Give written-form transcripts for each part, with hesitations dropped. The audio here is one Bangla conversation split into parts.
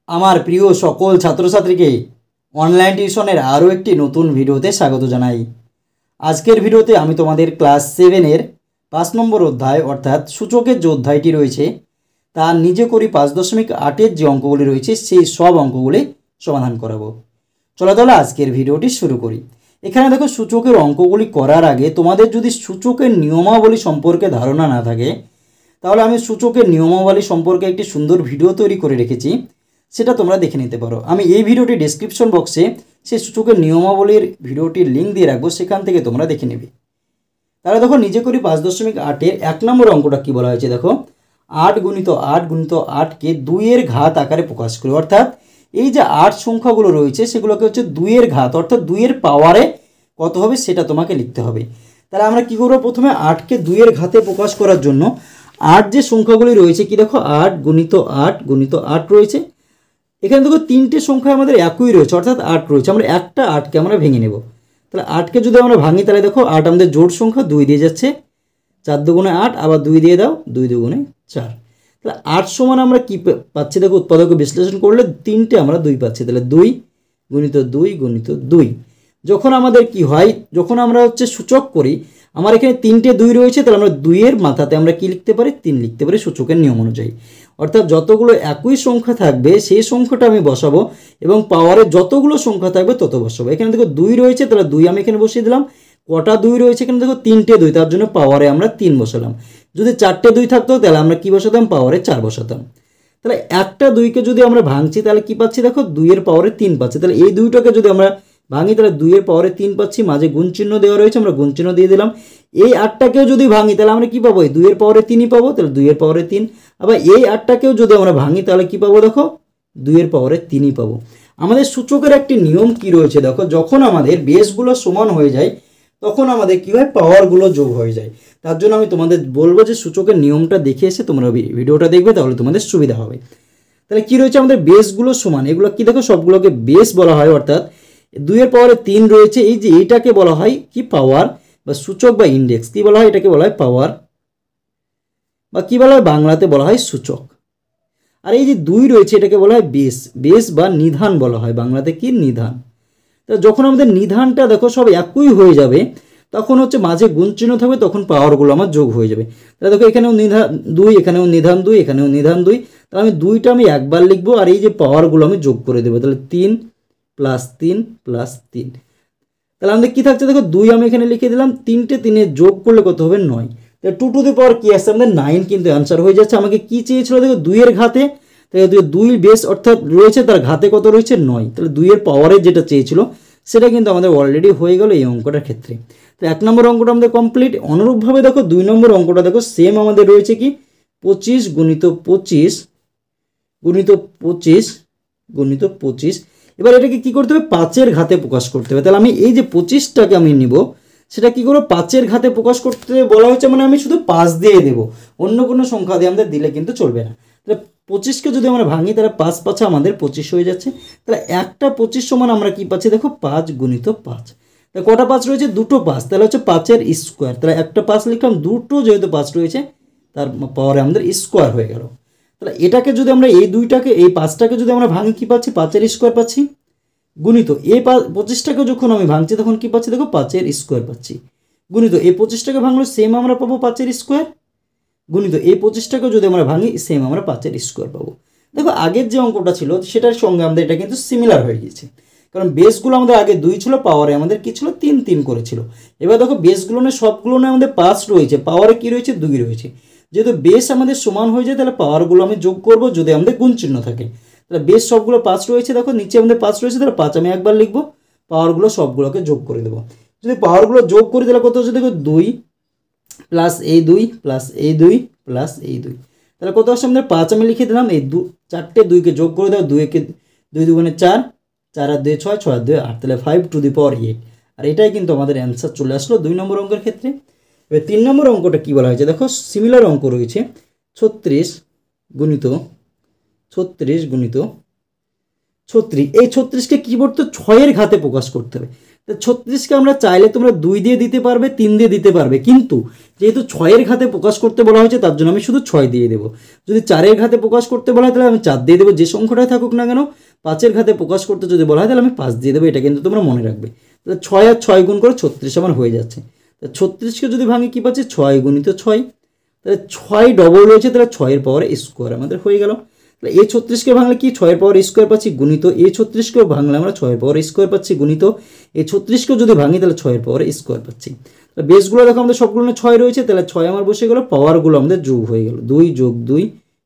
আমার প্রিয় সকল ছাত্রছাত্রীকে অনলাইন টিউশনের আরও একটি নতুন ভিডিওতে স্বাগত জানাই। আজকের ভিডিওতে আমি তোমাদের ক্লাস 7-এর 5 নম্বর অধ্যায় অর্থাৎ সূচকের যে অধ্যায়টি রয়েছে তার নিজে করি 5.8-এর যে অঙ্কগুলি রয়েছে সেই সব অঙ্কগুলি সমাধান করাবো। চলো তাহলে আজকের ভিডিওটি শুরু করি। এখানে দেখো, সূচকের অঙ্কগুলি করার আগে তোমাদের যদি সূচকের নিয়মাবলী সম্পর্কে ধারণা না থাকে তাহলে আমি সূচকের নিয়মাবলী সম্পর্কে একটি সুন্দর ভিডিও তৈরি করে রেখেছি, সেটা তোমরা দেখে নিতে পারো। আমি এই ভিডিওটি ডেসক্রিপশন বক্সে সেই সূচকের নিয়মাবলীর ভিডিওটির লিঙ্ক দিয়ে রাখবো, সেখান থেকে তোমরা দেখে নেবে। তাহলে দেখো, নিজে করি 5.8-এর 1 নম্বর অঙ্কটা কি বলা হয়েছে দেখো, 8 গুণিত 8 গুণিত 8কে 2-এর ঘাত আকারে প্রকাশ করে। অর্থাৎ এই যে 8 সংখ্যাগুলো রয়েছে সেগুলোকে হচ্ছে 2-এর ঘাত অর্থাৎ 2-এর পাওয়ারে কত হবে সেটা তোমাকে লিখতে হবে। তাহলে আমরা কি করবো, প্রথমে 8কে 2-এর ঘাতে প্রকাশ করার জন্য 8 যে সংখ্যাগুলি রয়েছে কি দেখো, 8 গুণিত 8 গুণিত 8 রয়েছে। এখানে দেখো 3টে সংখ্যা আমাদের একই রয়েছে অর্থাৎ 8 রয়েছে। আমরা একটা 8কে আমরা ভেঙে নেব। তাহলে 8কে যদি আমরা ভাঙি তাহলে দেখো 8 আমাদের জোড় সংখ্যা, 2 দিয়ে যাচ্ছে, 4 দুগুণে 8, আবার 2 দিয়ে দাও, 2 দুগুণে 4। তাহলে 8 সমান আমরা কি পাচ্ছি দেখো, উৎপাদক বিশ্লেষণ করলে 3টে আমরা 2 পাচ্ছি। তাহলে 2 গুণিত 2 গুণিত 2। যখন আমাদের কি হয়, যখন আমরা হচ্ছে সূচক করি, আমার এখানে 3টে 2 রয়েছে, তাহলে আমরা 2-এর মাথাতে আমরা কি লিখতে পারি, 3 লিখতে পারি সূচকের নিয়ম অনুযায়ী। অর্থাৎ যতগুলো একই সংখ্যা থাকবে সেই সংখ্যাটা আমি বসাবো এবং পাওয়ারে যতগুলো সংখ্যা থাকবে তত বসাবো। এখানে দেখো 2 রয়েছে, তাহলে 2 আমি এখানে বসিয়ে দিলাম। কটা 2 রয়েছে এখানে দেখো, 3টে 2, তার জন্য পাওয়ারে আমরা 3 বসালাম। যদি 4টে 2 থাকতো তাহলে আমরা কি বসাতাম, পাওয়ারে 4 বসাতাম। তাহলে একটা 2কে যদি আমরা ভাঙছি তাহলে কি পাচ্ছি দেখো, 2-এর পাওয়ারে 3 পাচ্ছি। তাহলে এই 2টাকে যদি আমরা ভাঙি তাহলে 2-এর পাওয়ারে 3 পাচ্ছি, মাঝে গুণ চিহ্ন দেওয়া রয়েছে, আমরা গুণ চিহ্ন দিয়ে দিলাম। এই 8টাকেও যদি ভাঙি তাহলে আমরা কি পাবো, এই 2-এর পাওয়ারে 3ই পাবো, তাহলে 2-এর পাওয়ারে 3। আবার এই 8টাকেও যদি আমরা ভাঙি তাহলে কি পাবো দেখো, 2-এর পাওয়ারে 3ই পাবো। আমাদের সূচকের একটি নিয়ম কি রয়েছে দেখো, যখন আমাদের বেসগুলো সমান হয়ে যায় তখন আমাদের কি হয়, পাওয়ারগুলো যোগ হয়ে যায়। তার জন্য আমি তোমাদের বলবো যে সূচকের নিয়মটা দেখে এসে তোমরা ভিডিওটা দেখবে, তাহলে তোমাদের সুবিধা হবে। তাহলে কি রয়েছে, আমাদের বেসগুলো সমান, এগুলো কি দেখো, সবগুলোকে বেস বলা হয়। অর্থাৎ 2-এর পাওয়ারে 3 রয়েছে, এই যে এইটাকে বলা হয় কি, পাওয়ার বা সূচক বা ইন্ডেক্স। কি বলা হয়, এটাকে বলা হয় পাওয়ার বা কি বলা হয়, বাংলাতে বলা হয় সূচক। আর এই যে 2 রয়েছে এটাকে বলা হয় বেস, বেস বা নিধান বলা হয়, বাংলাতে কি, নিধান। তো যখন আমাদের নিধানটা দেখো সব একই হয়ে যাবে তখন হচ্ছে মাঝে গুণ চিহ্ন থাকবে, তখন পাওয়ারগুলো আমার যোগ হয়ে যাবে। তাহলে দেখো এখানেও নিধান 2, এখানেও নিধান 2, এখানেও নিধান 2। তাহলে আমি 2টা আমি একবার লিখবো আর এই যে পাওয়ারগুলো আমি যোগ করে দেবো। তাহলে 3 + 3 + 3। তাহলে আমাদের কী থাকছে দেখো, 2 আমি এখানে লিখে দিলাম, 3টে 3 যোগ করলে কত হবে, 9। তাহলে 2 টু দি পাওয়ার কি আসছে, আমাদের 9 কিন্তু অ্যান্সার হয়ে যাচ্ছে। আমাকে কি চেয়েছিল দেখো, 2-এর ঘাতে, তাহলে 2 বেস অর্থাৎ রয়েছে, তার ঘাতে কত রয়েছে, 9। তাহলে 2-এর পাওয়ারে যেটা চেয়েছিল সেটা কিন্তু আমাদের অলরেডি হয়ে গেল এই অঙ্কটার ক্ষেত্রে। তো 1 নম্বর অঙ্কটা আমাদের কমপ্লিট। অনুরূপভাবে দেখো 2 নম্বর অঙ্কটা দেখো, সেম আমাদের রয়েছে কি, 25 গুণিত 25 গুণিত 25 গুণিত 25। এবার এটাকে কি করতে হবে, 5-এর ঘাতে প্রকাশ করতে হবে। তাহলে আমি এই যে 25টাকে আমি নিব, সেটা কি করবো, 5-এর ঘাতে প্রকাশ করতে বলা হয়েছে, মানে আমি শুধু 5 দিয়ে দেবো, অন্য কোনো সংখ্যা দিয়ে আমাদের দিলে কিন্তু চলবে না। তাহলে 25কে যদি আমরা ভাঙি তাহলে 5 5 আমাদের 25 হয়ে যাচ্ছে। তাহলে একটা 25 সমান আমরা কি পাচ্ছি দেখো, 5 গুণিত 5। তাহলে কটা 5 রয়েছে, দুটো 5, তাহলে হচ্ছে 5-এর স্কোয়ার। তাহলে একটা 5 লিখলাম, দুটো যেহেতু 5 রয়েছে তার পাওয়ারে আমাদের স্কোয়ার হয়ে গেল। তাহলে এটাকে যদি আমরা এই 2টাকে, এই 5টাকে যদি আমরা ভাঙি কি পাচ্ছি, 5-এর স্কোয়ার পাচ্ছি, গুণিত এই 25টাকে যখন আমি ভাঙছি তখন কি পাচ্ছি দেখো, 5-এর স্কোয়ার পাচ্ছি, গুণিত এই 25টাকে ভাঙলে সেম আমরা পাবো 5-এর স্কোয়ার, গুণিত এই 25টাকে যদি আমরা ভাঙি সেম আমরা 5-এর স্কোয়ার পাবো। দেখো আগের যে অঙ্কটা ছিল সেটার সঙ্গে আমাদের এটা কিন্তু সিমিলার হয়ে গেছে, কারণ বেসগুলো আমাদের আগে 2 ছিল, পাওয়ারে আমাদের কি ছিল, 3 3 করেছিল। এবার দেখো বেসগুলো সবগুলো আমাদের 5 রয়েছে, পাওয়ারে কি রয়েছে, 2 রয়েছে। যেহেতু বেস আমাদের সমান হয়ে যায় তাহলে পাওয়ারগুলো আমি যোগ করব যদি আমাদের গুণ চিহ্ন থাকে। তাহলে বেস সবগুলো 5 রয়েছে, দেখো নিচে আমাদের 5 রয়েছে, তাহলে 5 আমি একবার লিখবো, পাওয়ারগুলো সবগুলোকে যোগ করে দেবো। যদি পাওয়ারগুলো যোগ করি তাহলে কত হচ্ছে দেখো, 2 প্লাস এই 2 প্লাস এই 2 প্লাস এই 2। তাহলে কত আসছে আমাদের, 5 আমি লিখে দিলাম। এই 4টে 2কে যোগ করে দাও, 2-একে 2 দুগুণে 4, 4 আর 2 6, 6 আর 2 8, তাহলে 5 টু দি পাওয়ার 8। আর এটাই কিন্তু আমাদের অ্যান্সার চলে আসলো 2 নম্বর অঙ্কের ক্ষেত্রে। এবার 3 নম্বর অঙ্কটা কী বলা হয়েছে দেখো, সিমিলার অঙ্ক রয়েছে, 36 গুণিত 36 গুণিত 36। এই 36কে কী করতে, 6-এর ঘাতে প্রকাশ করতে হবে। তো 36কে আমরা চাইলে তোমরা 2 দিয়ে দিতে পারবে, 3 দিয়ে দিতে পারবে, কিন্তু যেহেতু 6-এর ঘাতে প্রকাশ করতে বলা হয়েছে তার জন্য আমি শুধু 6 দিয়ে দেবো। যদি 4-এর ঘাতে প্রকাশ করতে বলা হয় তাহলে আমি 4 দিয়ে দেবো, যে সংখ্যাটাই থাকুক না কেন। 5-এর ঘাতে প্রকাশ করতে যদি বলা হয় তাহলে আমি 5 দিয়ে দেবো, এটা কিন্তু তোমরা মনে রাখবে। তাহলে 6 আর 6 গুণ করে 36 আমার হয়ে যাচ্ছে। তা 36কে যদি ভাঙি কী পাচ্ছি, 6 গুণিত 6, তাহলে 6 ডবল রয়েছে, তাহলে 6-এর পাওয়ার স্কোয়ার আমাদের হয়ে গেল। তাহলে এই 36কে ভাঙলে কি 6-এর পাওয়ার স্কোয়ার পাচ্ছি গুণিত এই 36কেও ভাঙলে আমরা 6-এর পাওয়ার স্কোয়ার পাচ্ছি গুণিত এই 36কেও যদি ভাঙি তাহলে 6-এর পাওয়ার স্কোয়ার পাচ্ছি। তাহলে বেসগুলো দেখো আমাদের সবগুলো 6 রয়েছে, তাহলে 6 আমার বসে গেল, পাওয়ারগুলো আমাদের যোগ হয়ে গেল 2 যোগ 2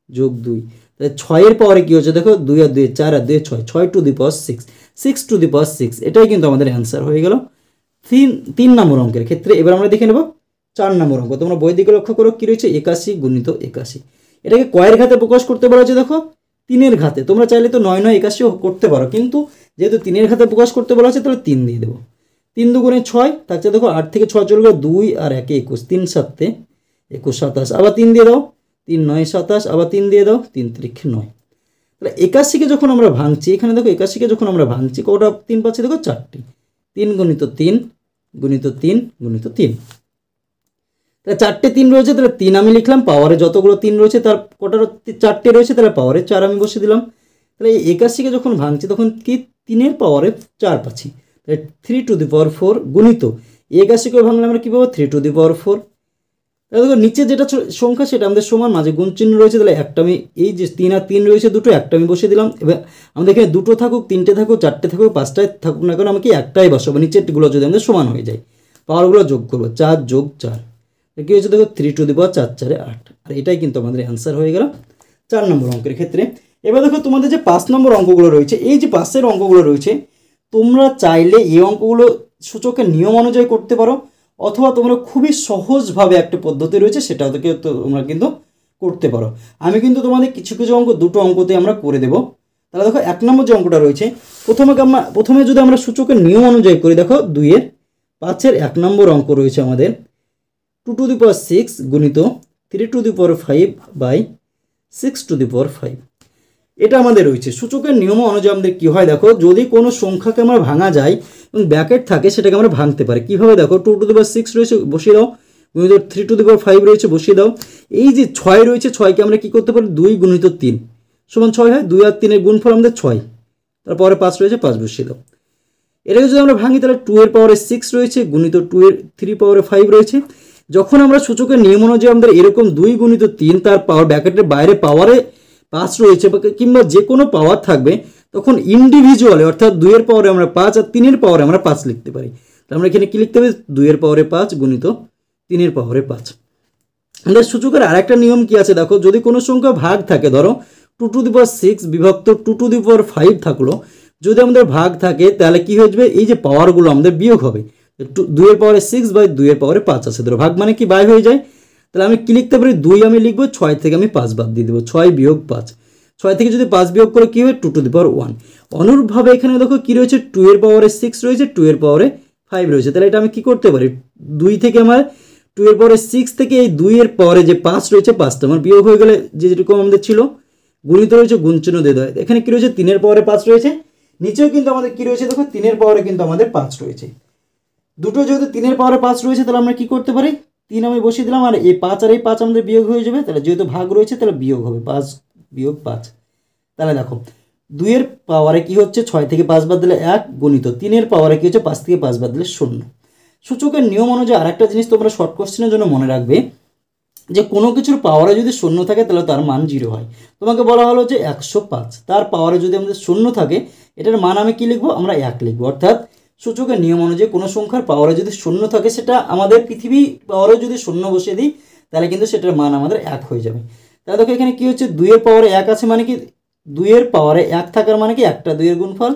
যোগ 2। তাহলে 6-এর পাওয়ারে কী হচ্ছে দেখো, 2 আর 2 4 আর 2 6, 6 to the power 6, 6 to the power 6, এটাই কিন্তু আমাদের অ্যান্সার হয়ে গেল 3 নম্বর অঙ্কের ক্ষেত্রে। এবার আমরা দেখে নেব 4 নম্বর অঙ্ক। তোমরা বই দিকে লক্ষ্য করো কী রয়েছে, 81 গুণিত 81। এটাকে কয়ের ঘাতে প্রকাশ করতে বলা হচ্ছে দেখো, 3-এর ঘাতে। তোমরা চাইলে তো 9 9 81ও করতে পারো, কিন্তু যেহেতু 3-এর ঘাতে প্রকাশ করতে বলা হচ্ছে তাহলে 3 দিয়ে দেবো। 3 দুগুণে 6 থাকছে দেখো, 8 থেকে 6 চলে গেল, 2 আর 1 21, 3 7 21 27, আবার 3 দিয়ে দাও, 3 9 27, আবার 3 দিয়ে দাও, 3 3 9। তাহলে 81কে যখন আমরা ভাঙছি, এখানে দেখো 81কে যখন আমরা ভাঙছি কটা 3 পাচ্ছি দেখো, 4টি। 3 গুণিত 3 গুণিত 3 গুণিত 3, তাহলে 4টে 3 রয়েছে, তাহলে 3 আমি লিখলাম, পাওয়ারে যতগুলো 3 রয়েছে তার কটা 4টে রয়েছে, তাহলে পাওয়ারে 4 আমি বসে দিলাম। তাহলে এই 81কে যখন ভাঙছি তখন কি 3-এর পাওয়ারে 4 পাচ্ছি, তাহলে 3 টু দি পাওয়ার 4 গুণিত 81কে ভাঙলে আমরা কী পাবো, 3 টু দি পাওয়ার 4। তাহলে দেখো নিচে যেটা সংখ্যা সেটা আমাদের সমান, মাঝে গুণ চিহ্ন রয়েছে, তাহলে একটা আমি এই যে 3 আর 3 রয়েছে দুটো, একটা আমি বসে দিলাম। এবার আমাদের এখানে দুটো থাকুক, 3টে থাকুক, 4টে থাকুক, 5টায় থাকুক না কেন, আমাকে একটাই বসাবো, নিচেরগুলো যদি আমাদের সমান হয়ে যায় পাওয়ারগুলো যোগ করবো, 4 যোগ 4, কী হয়েছে দেখো 3 টু দি পাওয়ার 4 4 8, আর এটাই কিন্তু আমাদের অ্যান্সার হয়ে গেল 4 নম্বর অঙ্কের ক্ষেত্রে। এবার দেখো তোমাদের যে 5 নম্বর অঙ্কগুলো রয়েছে, এই যে পাশের অঙ্কগুলো রয়েছে, তোমরা চাইলে এই অঙ্কগুলো সূচকের নিয়ম অনুযায়ী করতে পারো, অথবা তোমরা খুবই সহজভাবে একটা পদ্ধতি রয়েছে সেটাও থেকে তোমরা কিন্তু করতে পারো। আমি কিন্তু তোমাদের কিছু কিছু অঙ্ক দুটো অঙ্কতে আমরা করে দেবো। তাহলে দেখো 1 নম্বর যে অঙ্কটা রয়েছে, প্রথমে যদি আমরা সূচকের নিয়ম অনুযায়ী করি, দেখো 2-এর 5-এর 1 নম্বর অঙ্ক রয়েছে আমাদের 2 টু দি পাওয়ার 6 গুণিত 3 to the power 5 by 6 to the power 5, এটা আমাদের রয়েছে। সূচকের নিয়ম অনুযায়ী আমাদের কী হয় দেখো, যদি কোনো সংখ্যাকে আমরা ভাঙা যায় এবং ব্র্যাকেট থাকে সেটাকে আমরা ভাঙতে পারি কীভাবে দেখো, 2 টু দি পাওয়ার 6 রয়েছে বসিয়ে দাও, গুণিত 3 টু দি পাওয়ার 5 রয়েছে বসিয়ে দাও, এই যে 6 রয়েছে 6কে আমরা কী করতে পারি, 2 গুণিত 3 সমান 6 হয়, 2 আর 3-এর গুণফল আমাদের 6, তারপরে 5 রয়েছে 5 বসিয়ে দাও। এটাকে যদি আমরা ভাঙি তাহলে 2 এর পাওয়ারে 6 রয়েছে গুণিত 2 এর 3 পাওয়ারে 5 রয়েছে। যখন আমরা সূচকের নিয়ম অনুযায়ী আমাদের এরকম 2 গুণিত 3 তার পাওয়ার ব্র্যাকেটের বাইরে পাওয়ারে 5 রয়েছে কিংবা যে কোনো পাওয়ার থাকবে, তখন ইন্ডিভিজুয়ালি অর্থাৎ 2 এর পাওয়ারে আমরা 5 আর 3 এর পাওয়ারে আমরা 5 লিখতে পারি। তাহলে আমরা এখানে কী লিখতে হবে, 2 এর পাওয়ারে 5 গুণিত 3 এর পাওয়ারে 5। আমাদের সূচকের আরেকটা নিয়ম কি আছে দেখো, যদি কোনো সংখ্যা ভাগ থাকে, ধরো 2 টু দি পাওয়ার 6 বিভক্ত 2 টু দি পাওয়ার 5 থাকলো, যদি আমাদের ভাগ থাকে তাহলে কি হয়ে যাবে, এই যে পাওয়ারগুলো আমাদের বিয়োগ হবে। 2 এর পাওয়ারে 6 বাই 2 এর পাওয়ারে 5 আছে, ধরো ভাগ মানে কি বাই হয়ে যায়। তাহলে আমি কি লিখতে পারি, 2 আমি লিখবো, 6 থেকে আমি 5 বাদ দিয়ে দেবো, 6 বিয়োগ 5, 6 থেকে যদি 5 বিয়োগ করে কী হবে, 2 টু দি পাওয়ার 1। অনুরূপভাবে এখানে দেখো কী রয়েছে, 2 এর পাওয়ারে 6 রয়েছে, 2 এর পাওয়ারে 5 রয়েছে, তাহলে এটা আমি কী করতে পারি, 2 থেকে আমার 2 এর পাওয়ারে 6 থেকে এই 2 এর পাওয়ারে যে 5 রয়েছে 5টা আমার বিয়োগ হয়ে গেলে যেরকম আমাদের ছিল গুণিত রয়েছে গুণ চিহ্ন দিয়ে দেয়। এখানে কী রয়েছে, 3 এর পাওয়ারে 5 রয়েছে, নিচেও কিন্তু আমাদের কী রয়েছে দেখো, 3 এর পাওয়ারে কিন্তু আমাদের 5 রয়েছে। দুটো যেহেতু 3 এর পাওয়ারে 5 রয়েছে তাহলে আমরা কী করতে পারি, 3 আমি বসিয়ে দিলাম, আর এই 5 আর এই 5 আমাদের বিয়োগ হয়ে যাবে, তাহলে যেহেতু ভাগ রয়েছে তাহলে বিয়োগ হবে, 5 বিয়োগ 5। তাহলে দেখো 2 এর পাওয়ারে কী হচ্ছে, 6 থেকে 5 বাদ দিলে 1 গুণিত 3 এর পাওয়ারে কী হচ্ছে, 5 থেকে 5 বাদ দিলে 0। সূচকের নিয়ম অনুযায়ী আরেকটা জিনিস তোমরা শর্ট কোশ্চেনের জন্য মনে রাখবে, যে কোনো কিছুর পাওয়ারে যদি 0 থাকে তাহলে তার মান 0 হয়। তোমাকে বলা হলো যে 105, তার পাওয়ারে যদি আমাদের 0 থাকে এটার মান আমি কী লিখবো, আমরা 1 লিখবো। অর্থাৎ সূচকের নিয়ম অনুযায়ী কোনো সংখ্যার পাওয়ারে যদি 0 থাকে, সেটা আমাদের পৃথিবী পাওয়ারে যদি 0 বসিয়ে দিই তাহলে কিন্তু সেটার মান আমাদের 1 হয়ে যাবে। তাহলে দেখো এখানে কী হচ্ছে, 2 এর পাওয়ারে 1 আছে মানে কি, 2 এর পাওয়ারে 1 থাকার মানে কি, একটা 2 এর গুণফল,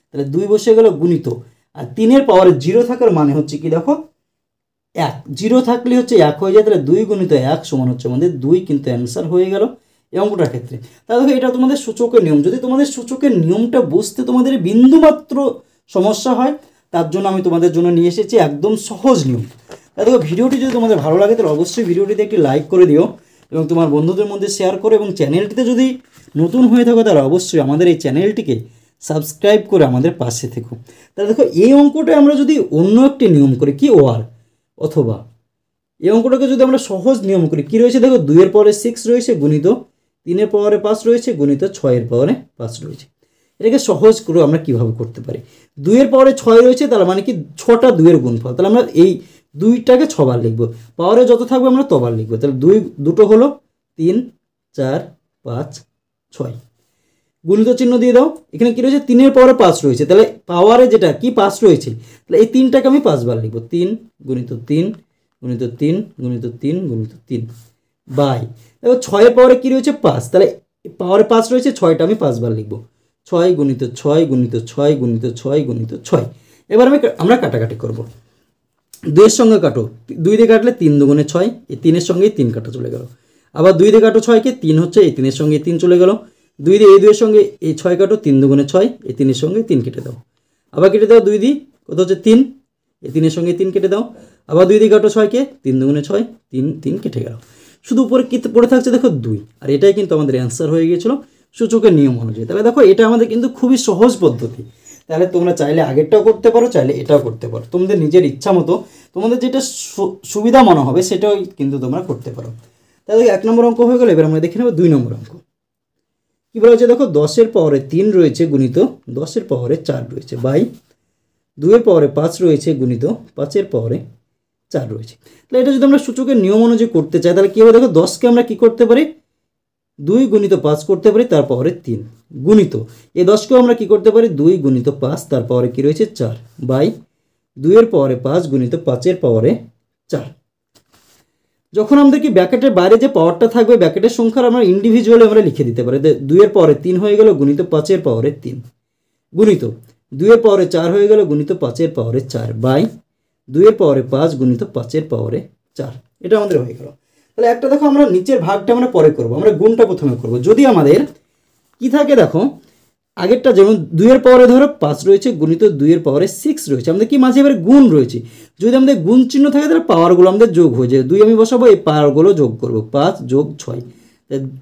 তাহলে 2 বসে গেল গুণিত, আর 3 এর পাওয়ারে 0 থাকার মানে হচ্ছে কি দেখো 1, 0 থাকলে হচ্ছে 1 হয়ে যায়, তাহলে 2 গুণিত 1 সমান হচ্ছে আমাদের 2, কিন্তু অ্যান্সার হয়ে গেল এই অঙ্কটার ক্ষেত্রে। তাহলে দেখো এটা তোমাদের সূচকের নিয়ম। যদি তোমাদের সূচকের নিয়মটা বুঝতে তোমাদের বিন্দুমাত্র সমস্যা হয়, তার জন্য আমি তোমাদের জন্য নিয়ে এসেছি একদম সহজ নিয়ম। তাহলে দেখো ভিডিওটি যদি তোমাদের ভালো লাগে তাহলে অবশ্যই ভিডিওটিতে একটি লাইক করে দিও এবং তোমার বন্ধুদের মধ্যে শেয়ার করো, এবং চ্যানেলটিতে যদি নতুন হয়ে থাকো তাহলে অবশ্যই আমাদের এই চ্যানেলটিকে সাবস্ক্রাইব করে আমাদের পাশে থেকো। তাহলে দেখো এই অঙ্কটা আমরা যদি অন্য একটি নিয়ম করি কি ওয়ার অথবা এই অঙ্কটাকে যদি আমরা সহজ নিয়ম করি কী রয়েছে দেখো 2 এর পাওয়ারে 6 রয়েছে গুণিত 3 এর পাওয়ারে 5 রয়েছে গুণিত 6 এর পাওয়ারে 5 রয়েছে। এটাকে সহজ করে আমরা কীভাবে করতে পারি 2 এর পাওয়ারে 6 রয়েছে তার মানে কি 6টা 2 এর গুণফল, তাহলে আমরা এই 2টাকে 6 বার লিখবো, পাওয়ারে যত থাকবে আমরা তবার লিখবো। তাহলে দুটো হলো 3 4 5 6 গুণিত চিহ্ন দিয়ে দাও। এখানে কী রয়েছে 3 এর পাওয়ারে 5 রয়েছে, তাহলে পাওয়ারে যেটা কি 5 রয়েছে তাহলে এই 3টাকে আমি 5 বার লিখবো, 3 গুণিত 3 গুণিত 3 গুণিত 3 গুণিত 3 বাই দেখো 6 এর পাওয়ারে কী রয়েছে 5, তাহলে পাওয়ারে 5 রয়েছে 6টা আমি 5 বার লিখবো, 6 গুণিত 6 গুণিত 6 গুণিত 6 গুণিত 6। এবার আমরা কাটাকাটি করবো, 2 এর সঙ্গে কাটো, 2 দিয়ে কাটলে 3 দুগুণে 6, এই 3 এর সঙ্গে 3 কাটা চলে গেল। আবার 2 দিয়ে কাটো 6কে, 3 হচ্ছে এই 3 এর সঙ্গে 3 চলে গেল। 2 দিয়ে এই 2 এর সঙ্গে এই 6 কাটো, 3 দুগুণে 6, এই 3 এর সঙ্গে 3 কেটে দাও। আবার কেটে দাও 2 দিয়ে, কত হচ্ছে 3, এই 3 এর সঙ্গে 3 কেটে দাও। আবার 2 দিয়ে কাটো 6কে, 3 দুগুণে 6, 3 কেটে গেল। শুধু উপরে কি পড়ে থাকছে দেখো 2, আর এটাই কিন্তু আমাদের অ্যান্সার হয়ে গিয়েছিল সূচকের নিয়ম অনুযায়ী। তাহলে দেখো এটা আমাদের কিন্তু খুবই সহজ পদ্ধতি। তাহলে তোমরা চাইলে আগেরটাও করতে পারো, চাইলে এটাও করতে পারো, তোমাদের নিজের ইচ্ছা মতো তোমাদের যেটা সুবিধা মনে হবে সেটাও কিন্তু তোমরা করতে পারো। তাহলে 1 নম্বর অঙ্ক হয়ে গেল। এবার আমরা দেখে নেব 2 নম্বর অঙ্ক। কী বলা হচ্ছে দেখো 10 এর পাওয়ারে 3 রয়েছে গুণিত 10 এর পাওয়ারে 4 রয়েছে বাই 2 এর পাওয়ারে 5 রয়েছে গুণিত 5 এর পাওয়ারে 4 রয়েছে। তাহলে এটা যদি আমরা সূচকের নিয়ম অনুযায়ী করতে চাই তাহলে কী হবে দেখো 10কে আমরা কী করতে পারি 2 গুণিত 5 করতে পারি, তার পাওয়ারে 3 গুণিত এই 10কেও আমরা কী করতে পারি 2 গুণিত 5 তার পাওয়ারে কী রয়েছে 4 বাই 2 এর পাওয়ারে 5 গুণিত 5 এর পাওয়ারে 4। যখন আমাদের কি ব্র্যাকেটের বাইরে যে পাওয়ারটা থাকবে ব্র্যাকেটের সংখ্যার আমরা ইন্ডিভিজুয়ালি আমরা লিখে দিতে পারি। 2 এর পাওয়ারে 3 হয়ে গেল গুণিত 5 এর পাওয়ারে 3 গুণিত 2 এর পাওয়ারে 4 হয়ে গেল গুণিত 5 এর পাওয়ারে 4 বাই 2 এর পাওয়ারে 5 গুণিত 5 এর পাওয়ারে 4। এটা আমাদের হয়ে গেল। তাহলে একটা দেখো আমরা নিচের ভাগটা আমরা পরে করব, আমরা গুণটা প্রথমে করব। যদি আমাদের কি থাকে দেখো আগেরটা যেমন 2 এর পাওয়ারে ধরো 5 রয়েছে গুণিত 2 এর পাওয়ারে 6 রয়েছে, আমাদের কি মাঝে এবারে গুণ রয়েছে। যদি আমাদের গুণ চিহ্ন থাকে তাহলে পাওয়ারগুলো আমাদের যোগ হয়ে যায়, 2 আমি বসাবো, এই পাওয়ারগুলো যোগ করব, 5 যোগ 6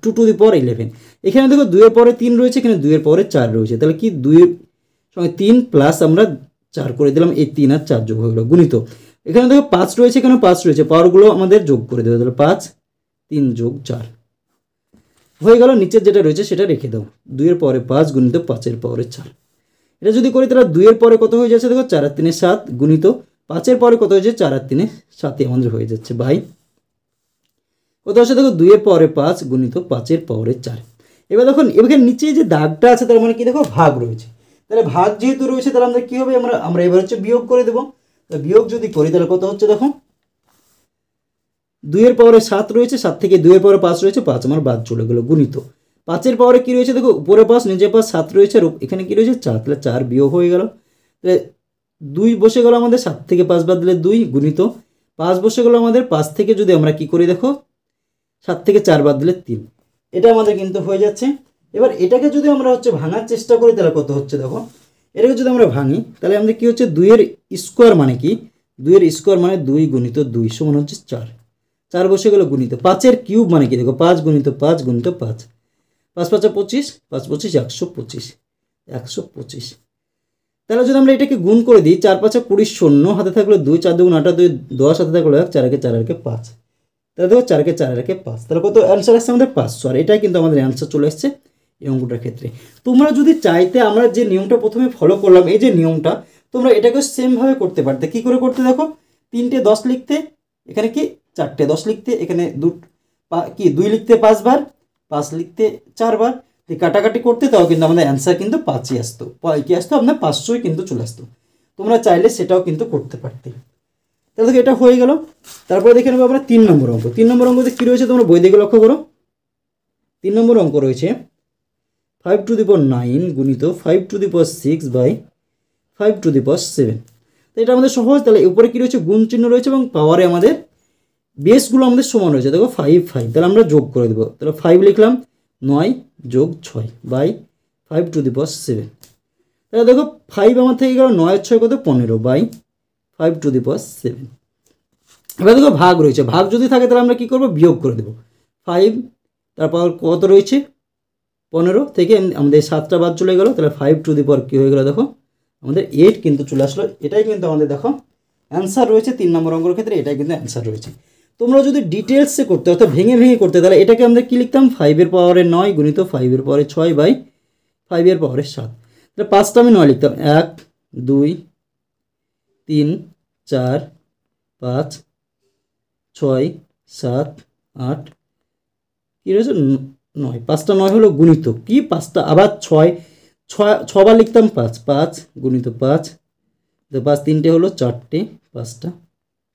2 টু দি পাওয়ার 11। এখানে দেখো 2 এর পাওয়ারে 3 রয়েছে, এখানে 2 এর পাওয়ারে 4 রয়েছে, তাহলে কি 2 এর সঙ্গে 3 প্লাস আমরা 4 করে দিলাম, এই 3 আর 4 যোগ হয়ে গেল গুণিত এখানে দেখো 5 রয়েছে, এখানে 5 রয়েছে, পাওয়ারগুলো আমাদের যোগ করে দেবে, তাহলে 5 3 যোগ 4 হয়ে গেল। নিচের যেটা রয়েছে সেটা রেখে দাও, 2 এর পাওয়ারে 5 গুণিত 5 এর পাওয়ারে 4। এটা যদি করি তাহলে 2 এর পরে কত হয়ে যাচ্ছে দেখো 4 আর 3 7 গুণিত 5 এর পরে কত হয়েছে 4 আর 3 7 আমাদের হয়ে যাচ্ছে বাই কত হচ্ছে দেখো 2 এর পাওয়ারে 5 গুণিত 5 এর পাওয়ারে 4। এবার দেখুন এখানে নিচে যে দাগটা আছে তার মানে কি দেখো ভাগ রয়েছে, তাহলে ভাগ যেহেতু রয়েছে তাহলে আমাদের কী হবে আমরা এবার হচ্ছে বিয়োগ করে দেবো। বিয়োগ যদি করি তাহলে কত হচ্ছে দেখো 2 এর পাওয়ারে 7 রয়েছে, 7 থেকে 2 এর পাওয়ারে 5 রয়েছে, 5 আমার বাদ চলে গেলো গুণিত 5 এর পাওয়ারে কী রয়েছে দেখো উপরে 5 নিচে 5 7 রয়েছে, আর এখানে কী রয়েছে 4, তাহলে 4 বিয়োগ হয়ে গেল, তাহলে 2 বসে গেল আমাদের, 7 থেকে 5 বাদ দিলে 2 গুণিত 5 বসে গেল আমাদের, 5 থেকে যদি আমরা কী করি দেখো 7 থেকে 4 বাদ দিলে 3, এটা আমাদের কিন্তু হয়ে যাচ্ছে। এবার এটাকে যদি আমরা হচ্ছে ভাঙার চেষ্টা করি তাহলে কত হচ্ছে দেখো এটাকে যদি আমরা ভাঙি তাহলে আমাদের কী হচ্ছে 2 এর স্কোয়ার মানে কি 2 এর স্কোয়ার মানে 2 গুণিত 2 সমান হচ্ছে 4, 4 বসে গেল গুণিত 5 এর কিউব মানে কি দেখো 5 গুণিত 5 গুণিত 5, 5 5 25, 5 25 125, 125। তাহলে যদি আমরা এটাকে গুণ করে দিই 4 5 20 শূন্য হাতে থাকলো 2, 4 2 8 2 10 হাতে থাকলো 1, 4 4 5, তাহলে দেখো 4 4 5, তাহলে কত অ্যান্সার আসছে আমাদের 500। আর এটাই কিন্তু আমাদের অ্যান্সার চলে এসছে এই অঙ্কটার ক্ষেত্রে। তোমরা যদি চাইতে আমরা যে নিয়মটা প্রথমে ফলো করলাম এই যে নিয়মটা তোমরা এটাকে সেমভাবে করতে পারতে। কী করে করতে দেখো 3টে 10 লিখতে, এখানে কি 4টে 10 লিখতে, এখানে 2 লিখতে 5 বার, 5 লিখতে 4 বার, কাটাকাটি করতে, তাও কিন্তু আমাদের অ্যান্সার কিন্তু 5ই আসতো, কি আসতো আপনার 500ই কিন্তু চলে আসতো। তোমরা চাইলে সেটাও কিন্তু করতে পারতে। তাহলে দেখো এটা হয়ে গেল। তারপরে দেখে নেবো আমরা 3 নম্বর অঙ্ক। 3 নম্বর অঙ্কতে কী রয়েছে তোমরা বই দিকে লক্ষ্য করো। 3 নম্বর অঙ্ক রয়েছে 5 টু দি পাওয়ার 9 গুণিত 5 to the power 6 by 5 to the power 7। তো এটা আমাদের সহজ। তাহলে উপরে কী রয়েছে গুণ চিহ্ন রয়েছে এবং পাওয়ারে আমাদের বেসগুলো আমাদের সমান রয়েছে, দেখো 5 5, তাহলে আমরা যোগ করে দেবো, তাহলে 5 লিখলাম 9 যোগ 6 বাই 5 টু দি পাওয়ার 7। তাহলে দেখো 5 আমার থেকে গেল 9 আর 6 কত 15 বাই 5 টু দি পাওয়ার 7। এবার দেখো ভাগ রয়েছে, ভাগ যদি থাকে তাহলে আমরা কী করবো বিয়োগ করে দেবো, 5 তারপর কত রয়েছে 15 থেকে আমাদের 7টা বাদ চলে গেল, তাহলে 5 টু দি পাওয়ার কী হয়ে গেল দেখো আমাদের 8 কিন্তু চলে আসলো। এটাই কিন্তু আমাদের দেখো অ্যান্সার রয়েছে 3 নম্বর অঙ্কের ক্ষেত্রে, এটাই কিন্তু অ্যান্সার রয়েছে। তোমরা যদি ডিটেলসে করতে অর্থাৎ ভেঙে ভেঙে করতে, তাহলে এটাকে আমরা কী লিখতাম 5 পাওয়ারে 9 গুণিত 5 পাওয়ারে 6 বাই 5 পাওয়ারে 7। তাহলে 5টা আমি 9 লিখতাম, 1 2 3 4 5 6 7 8 কী রয়েছে 9, 5টা 9 হলো গুণিত কি 5টা আবার 6বার লিখতাম 5 5 গুণিত 5, 5 3টে হলো 4টে, 5টা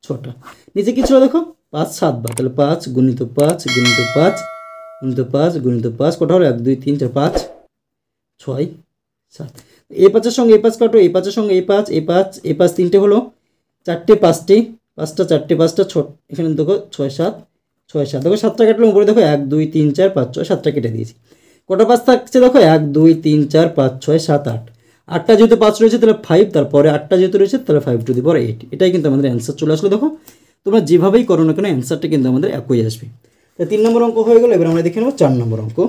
6টা, নিচে কি ছিল দেখো 5 7 বার, তাহলে 5 গুণিত 5 গুণিত 5 গুণিত 5 গুণিত 5 কটা হলো 1 2 3 4 5 6 7। এই 5-এর সঙ্গে এই 5 কাটো, এই 5-এর সঙ্গে এই 5 এই 5 এই 5 3টে হলো 4টে 5টে, 5টা 4টে 5টা এখানে দেখো 6 7 6 7, দেখো 7টা কাটলাম উপরে দেখো 1 2 3 4 5 6 7টা কেটে দিয়েছি। কটা 5 থাকছে দেখো 1 2 3 4 5 6 7 8, 8টা যেহেতু 5 রয়েছে তাহলে 5, তারপরে 8টা যেহেতু রয়েছে তাহলে 5 টু দি পাওয়ার 8। এটাই কিন্তু আমাদের অ্যান্সার চলে আসলো। দেখো তোমরা যেভাবেই করো না কেন অ্যান্সারটা কিন্তু আমাদের একই আসবে। তাই 3 নম্বর অঙ্ক হয়ে গেল। এবার আমরা দেখে নেব 4 নম্বর অঙ্ক।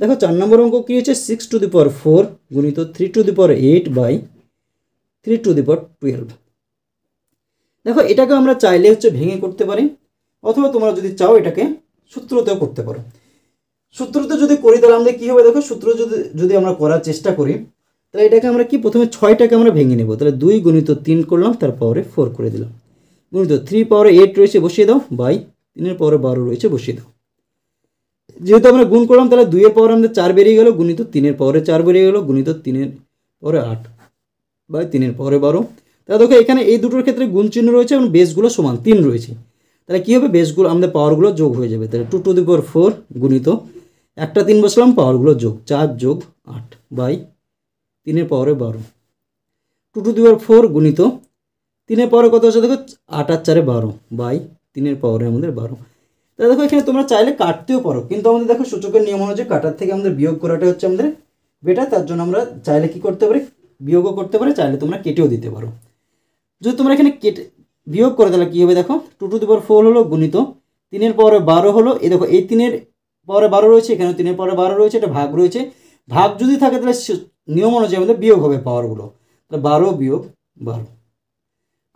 দেখো 4 নম্বর অঙ্ক কী হচ্ছে 6 টু দি পাওয়ার 4 গুণিত 3 to the power 8 by 3 to the power 12। দেখো এটাকে আমরা চাইলে হচ্ছে ভেঙে করতে পারি, অথবা তোমরা যদি চাও এটাকে সূত্রতেও করতে পারো। সূত্রতে যদি করি তাহলে আমাদের কী হবে দেখো, সূত্র যদি আমরা করার চেষ্টা করি তাহলে এটাকে আমরা কি প্রথমে 6টাকে আমরা ভেঙে নেব। তাহলে 2 গুণিত 3 করলাম, তার পাওয়ারে 4 করে দিলাম, গুণিত 3 পাওয়ারে 8 রয়েছে বসিয়ে দাও, বাই 3 পাওয়ারে 12 রয়েছে বসিয়ে দাও। যেহেতু আমরা গুণ করলাম তাহলে 2 পাওয়ারে আমাদের 4 বেরিয়ে গেল, গুণিত 3 পাওয়ারে 4 বেরিয়ে গেল, গুণিত 3 পাওয়ারে 8 বাই 3 পাওয়ারে 12। তাহলে দেখো এখানে এই দুটোর ক্ষেত্রে গুণ চিহ্ন রয়েছে এবং বেসগুলো সমান 3 রয়েছে। তাহলে কী হবে বেসগুলো আমাদের পাওয়ারগুলো যোগ হয়ে যাবে। তাহলে 2 টু দি পাওয়ার 4 গুণিত একটা 3 বসলাম, পাওয়ারগুলো যোগ 4 যোগ 8 বাই 3 পাওয়ারে 12। 2 টু দি পাওয়ার 4 গুণিত 3 পাওয়ারে কত হচ্ছে দেখো 8 আর 4 12 বাই 3 পাওয়ারে আমাদের 12। তাহলে দেখো এখানে তোমরা চাইলে কাটতেও পারো, কিন্তু আমাদের দেখো সূচকের নিয়ম অনুযায়ী কাটার থেকে আমাদের বিয়োগ করাটা হচ্ছে আমাদের বেটার। তার জন্য আমরা চাইলে কি করতে পারি বিয়োগও করতে পারি, চাইলে তোমরা কেটেও দিতে পারো। যদি তোমরা এখানে কেটে বিয়োগ করে তাহলে কী হবে দেখো 2 টু দি পাওয়ার 4 হলো গুণিত 3 পাওয়ারে 12 হলো, এই দেখো এই 3 পাওয়ারে 12 রয়েছে, এখানে 3 পাওয়ারে 12 রয়েছে, এটা ভাগ রয়েছে, ভাগ যদি থাকে তাহলে নিয়ম অনুযায়ী আমাদের বিয়োগ হবে পাওয়ারগুলো। তাহলে 12 বিয়োগ 12,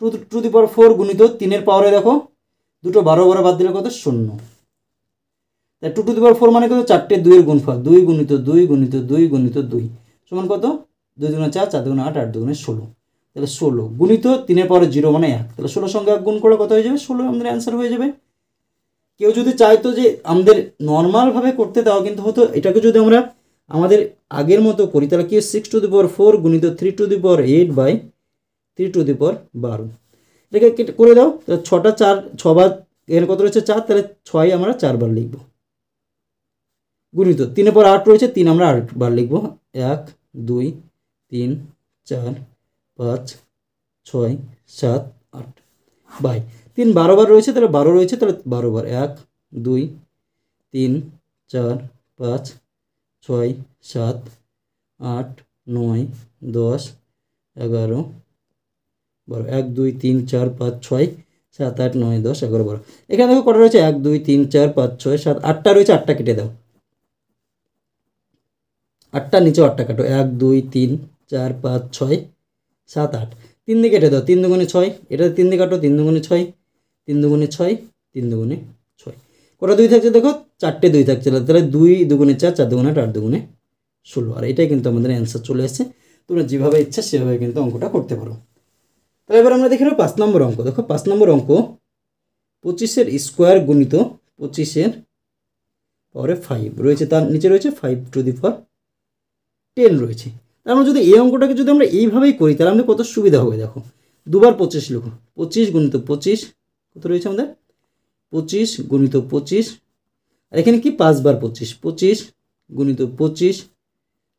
2 টু দি পাওয়ার 4 গুণিত 3 পাওয়ারে দেখো দুটো 12 12 বাদ দিলে কত 0। তাই 2 টু দি পাওয়ার 4 মানে কত 4টে 2 এর গুণফল, 2 গুণিত 2 গুণিত 2 গুণিত 2 সমান কত 2 দুগুণে 4 4 দুগুণে 8 8 দুগুণে 16। তাহলে 16 গুণিত 3 পাওয়ারে 0 মানে 1, তাহলে 16 সঙ্গে 1 গুণ করলে কত হয়ে যাবে 16 আমাদের অ্যান্সার হয়ে যাবে। কেউ যদি চাইতো যে আমাদের নর্মালভাবে করতে দাও কিন্তু হতো, এটাকে যদি আমরা আমাদের আগের মতো করি তাহলে কি 6 টু দি পাওয়ার 4 গুণিত 3 to the power 8 by 3 to the power 12। এটাকে করে দাও, তাহলে 6টা 4 6 বার এর কত রয়েছে 4, তাহলে 6 আমরা 4 বার লিখব, গুণিত 3 পর 8 রয়েছে 3 আমরা 8 বার লিখব, 1 2 3 4 5 6 7 8 বাই 3 12 বার রয়েছে, তাহলে 12 রয়েছে, তাহলে 12 বার 1 2 3 4 5 6 7 8 9 10 11 12, 1 2 3 4 5 6 7 8 9 10 11 12। এখানে দেখো কটা রয়েছে 1 2 3 4 5 6 7 8টা রয়েছে, 8টা কেটে দাও, 8টা নিচে 8টা কাটো, 1 2 3 4 5 6 7 8, 3 দিয়ে কেটে দাও, 3 দুগুণে 6, এটা 3 দিয়ে কাটো, 3 দুগুণে 6 3 দুগুণে 6 3 দুগুণে 6, কটা 2 থাকছে দেখো 4টে 2 থাকছে, তাহলে 2 দুগুণে 4 4 দুগুণে 8 8 দুগুণে 16। আর এটাই কিন্তু আমাদের অ্যান্সার চলে এসেছে। তোমরা যেভাবে ইচ্ছা সেভাবে কিন্তু অঙ্কটা করতে পারো। তাহলে এবার আমরা দেখে নেব 5 নম্বর অঙ্ক। দেখো 5 নম্বর অঙ্ক 25 স্কোয়ার গুণিত 25 পাওয়ারে 5 রয়েছে, তার নিচে রয়েছে 5 টু দি পাওয়ার 10 রয়েছে। আমরা যদি এই অঙ্কটাকে যদি আমরা এইভাবেই করি তাহলে আমাদের কত সুবিধা হবে। দেখো 2 বার 25 লিখো, 25 গুণিত 25 কত রয়েছে আমাদের 25 গুণিত 25, আর এখানে কি 5 বার 25 25 গুণিত 25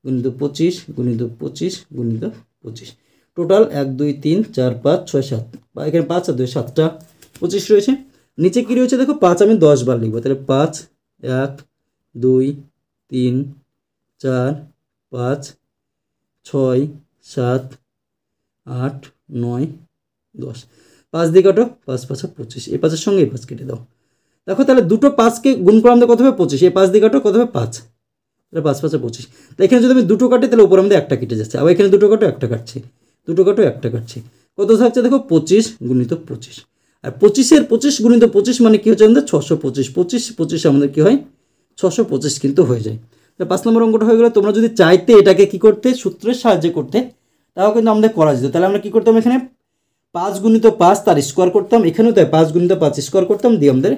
গুণিত 25 গুণিত 25 গুণিত 25, টোটাল 1 2 3 4 5 6 7, বা এখানে 5 আর 2 7টা 25 রয়েছে। নিচে কী রয়েছে দেখো 5 আমি 10 বার লিখবো, তাহলে 5 1 2 3 4 5 6 7 8 9 10, 5 দিয়ে কাটো, 5 5 25, এই 5-এর সঙ্গে এই 5 কেটে দাও। দেখো তাহলে দুটো 5কে গুণ করে আমাদের কত হবে 25, এই 5 দিয়ে কাটো কত হবে 5, তাহলে 5 5 25। তো এখানে যদি আমি দুটো কাটি তাহলে উপরে আমাদের একটা কেটে যাচ্ছে, আবার এখানে দুটো কাটো একটা কাটছে, দুটো কাটো একটা কাটছে, কত থাকছে দেখো 25 গুণিত 25। আর 25-এর 25 গুণিত 25 মানে কী হচ্ছে আমাদের 625, 25 25 আমাদের কী হয় 625 কিন্তু হয়ে যায়। তো 5 নম্বর অঙ্কটা হয়ে গেলো। তোমরা যদি চাইতে এটাকে কী করতে সূত্রের সাহায্যে করতে তাও কিন্তু আমাদের করা যেত। তাহলে আমরা কী করতাম, এখানে 5 গুণিত 5 তার স্কোয়ার করতাম, এখানেও তাই 5 গুণিত 5 স্কোয়ার করতাম, দিয়ে আমাদের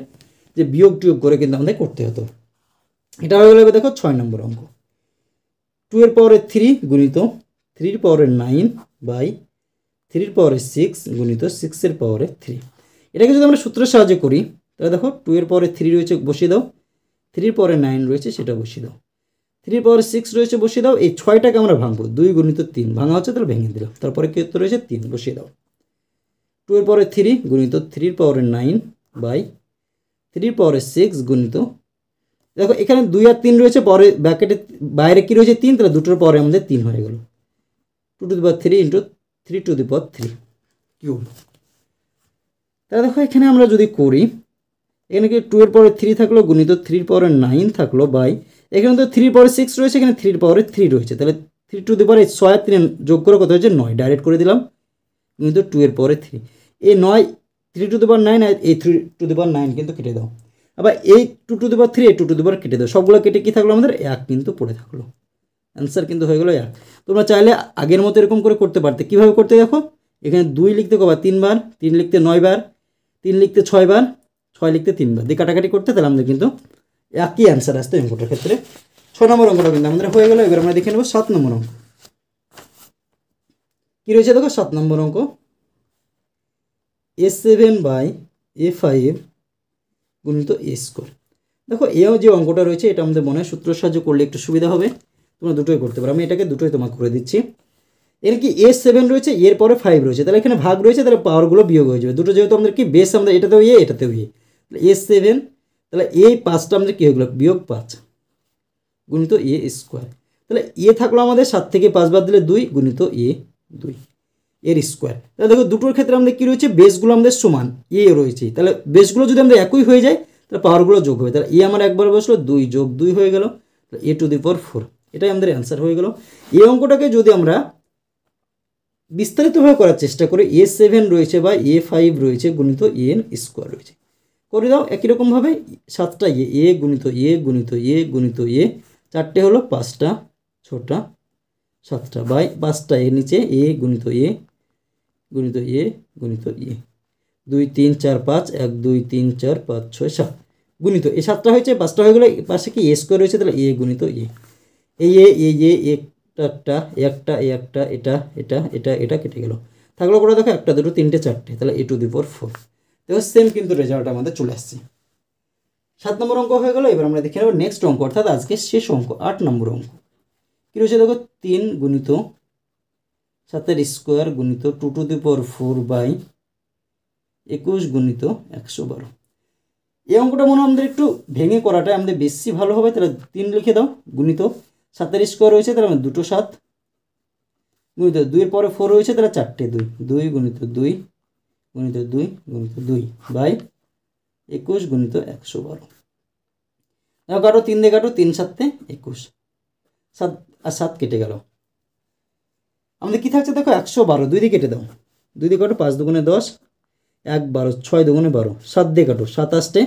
যে বিয়োগ টিয়োগ করে কিন্তু আমাদের করতে হতো। এটা হয়ে গেলে দেখো 6 নম্বর অঙ্ক। 2 এর পাওয়ারে 3 গুণিত 3 এর পাওয়ারে 9 বাই 3 এর পাওয়ারে 6 গুণিত 6 এর পাওয়ারে 3। এটাকে যদি আমরা সূত্রের সাহায্যে করি তাহলে দেখো 2 এর পাওয়ারে 3 রয়েছে বসিয়ে দাও, 3 এর পাওয়ারে 9 রয়েছে সেটা বসিয়ে দাও, 3 এর পাওয়ারে 6 রয়েছে বসিয়ে দাও। এই 6টাকে আমরা ভাঙবো, 2 গুণিত 3 ভাঙা হচ্ছে তাহলে ভেঙে দিলাম, তারপরে কী উত্তর রয়েছে 3 বসিয়ে দাও। 2 এর পাওয়ারে 3 গুণিত 3 এর পাওয়ারে 9 বাই 3 এর পাওয়ারে 6 গুণিত, দেখো এখানে 2 আর 3 রয়েছে, পরে ব্র্যাকেটে বাইরে কী রয়েছে 3, তাহলে দুটোর পরে আমাদের 3 হয়ে গেল। 2 two the power 3 into 3 to the power 3 cube. তাহলে দেখো এখানে আমরা যদি করি, এখানে কি 2 এর পাওয়ারে 3 থাকলো গুণিত 3 এর পাওয়ারে 9 থাকলো বাই, এখানে তো 3 এর পাওয়ারে 6 রয়েছে, এখানে 3 এর পাওয়ারে 3 রয়েছে, তাহলে 3 টু দি পাওয়ার 6 আর 3 যোগ করে কত হয়েছে 9, ডাইরেক্ট করে দিলাম গুণিত 2 এর পাওয়ারে 3। এই 9 3 টু দি পাওয়ার 9 আর এই 3 টু দি পাওয়ার 9 কিন্তু কেটে দাও, আবার এই 2 টু দি পাওয়ার 3 এই 2 টু দি পাওয়ার কেটে দাও, সবগুলো কেটে কী থাকলো আমাদের 1 কিন্তু পড়ে থাকলো, অ্যান্সার কিন্তু হয়ে গেলো 1। তোমরা চাইলে আগের মতো এরকম করে করতে পারতে। কীভাবে করতে দেখো, এখানে 2 লিখতে কবার 3 বার, 3 লিখতে 9 বার, 3 লিখতে 6 বার, 6 লিখতে 3 বার দিয়ে কাটাকাটি করতে, তাহলে আমাদের কিন্তু একই অ্যান্সার আসতো অঙ্কটার ক্ষেত্রে। 6 নম্বর অঙ্কটা কিন্তু আমাদের হয়ে গেল। এবার আমরা দেখে নেব 7 নম্বর অঙ্ক কী রয়েছে। দেখো 7 নম্বর অঙ্ক A7 বাই A5 গুণিত A স্কোয়ার। দেখো এও যে অঙ্কটা রয়েছে এটা আমাদের মনে হয় সূত্রের সাহায্যে করলে একটু সুবিধা হবে, তোমরা দুটোই করতে পারো, আমি এটাকে দুটোই তোমাকে করে দিচ্ছি। এর কি A7 রয়েছে, এর পরে 5 রয়েছে, তাহলে এখানে ভাগ রয়েছে, তাহলে পাওয়ারগুলো বিয়োগ হয়ে যাবে, দুটো যেহেতু আমাদের কি বেস আমাদের এটাতেও এটাতেও তাহলে A7, তাহলে এই 5টা আমাদের কী হয়ে গেলো বিয়োগ 5 গুণিত A স্কোয়ার। তাহলে থাকলো আমাদের 7 থেকে 5 বাদ দিলে 2 গুণিত A2 এর স্কোয়ার। তাহলে দেখো দুটোর ক্ষেত্রে আমাদের কী রয়েছে, বেসগুলো আমাদের সমান রয়েছে, তাহলে বেসগুলো যদি আমাদের একই হয়ে যায় তাহলে পাওয়ারগুলো যোগ হবে, তাহলে আমার একবার বসলো 2 যোগ 2 হয়ে গেল, তাহলে A টু দি পাওয়ার 4, এটাই আমাদের অ্যান্সার হয়ে গেল। এই অঙ্কটাকে যদি আমরা বিস্তারিতভাবে করার চেষ্টা করি, A7 রয়েছে বা A5 রয়েছে গুণিত এর স্কোয়ার রয়েছে, করে দাও একই রকমভাবে 7টা এ গুণিত গুণিত গুণিত 4টে হলো 5টা 6টা 7টা বাই 5টা এর নিচে গুণিত গুণিত গুণিত 2 3 4 5 1 2 3 4 5 6 7 গুণিত এই 7টা হয়েছে, 5টা হয়ে গেলো, পাশে কি স্কোয়ার রয়েছে, তাহলে গুণিত এই একটা একটা একটা এটা এটা এটা এটা কেটে গেল, থাকলো করে দেখো 1 2 3 4টে, তাহলে A টু দি পাওয়ার 4। দেখো সেম কিন্তু রেজাল্ট আমাদের চলে আসছে। 7 নম্বর অঙ্ক হয়ে গেল। এবার আমরা দেখে নেব নেক্সট অঙ্ক, অর্থাৎ আজকে শেষ অঙ্ক 8 নম্বর অঙ্ক কী রয়েছে। দেখো 3 গুণিত 7 স্কোয়ার গুণিত 2 টু দি পাওয়ার 4 বাই 21 গুণিত 112। এই অঙ্কটা মনে হয় আমাদের একটু ভেঙে করাটা আমাদের বেশি ভালো হবে, তাহলে 3 লিখে দাও গুণিত 7 স্কোয়ার রয়েছে, তাহলে আমাদের 2 7 গুণিত 2 এর পরে 4 রয়েছে, তাহলে 4টে 2 2 গুণিত 2 গুণিত 2 গুণিত 2 বাই 21 গুণিত 112। দেখো কাটো 3 দিয়ে কাটো, 3 7 21, 7 আর 7 কেটে গেল, আমাদের কী থাকছে দেখো 112, 2 দিয়ে কেটে দাও, 2 দিয়ে কাটো 5 দুগুণে 10, 1 12, 6 দুগুণে 12, 7 দিয়ে কাটো 7 8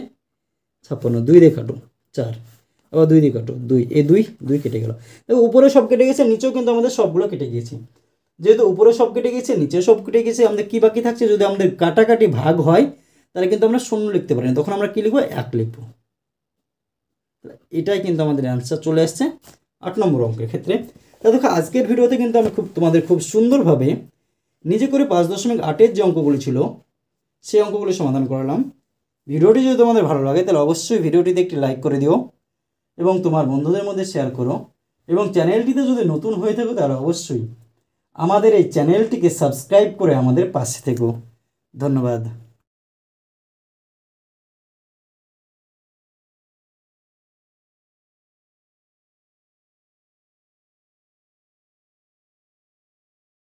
56, 2 দিয়ে কাটো 4, আবার 2 দিয়ে কাটো 2, 2 কেটে গেল। দেখো উপরে সব কেটে গেছে, নিচেও কিন্তু আমাদের সবগুলো কেটে গিয়েছে, যেহেতু উপরে সব কেটে গেছে নিচে সব কেটে গেছে, আমাদের কী বাকি থাকছে, যদি আমাদের কাটাকাটি ভাগ হয় তাহলে কিন্তু আমরা 0 লিখতে পারি না, তখন আমরা কী লিখবো 1 লিখবো। এটাই কিন্তু আমাদের অ্যান্সার চলে আসছে 8 নম্বর অঙ্কের ক্ষেত্রে। তা দেখো আজকের ভিডিওতে কিন্তু আমি তোমাদের খুব সুন্দরভাবে নিজে করে 5.8-এর যে অঙ্কগুলি ছিল সেই অঙ্কগুলি সমাধান করালাম। ভিডিওটি যদি তোমাদের ভালো লাগে তাহলে অবশ্যই ভিডিওটিতে একটি লাইক করে দিও এবং তোমার বন্ধুদের মধ্যে শেয়ার করো, এবং চ্যানেলটিতে যদি নতুন হয়ে থাকো তাহলে অবশ্যই আমাদের এই চ্যানেলটিকে সাবস্ক্রাইব করে আমাদের পাশে থেকো। ধন্যবাদ।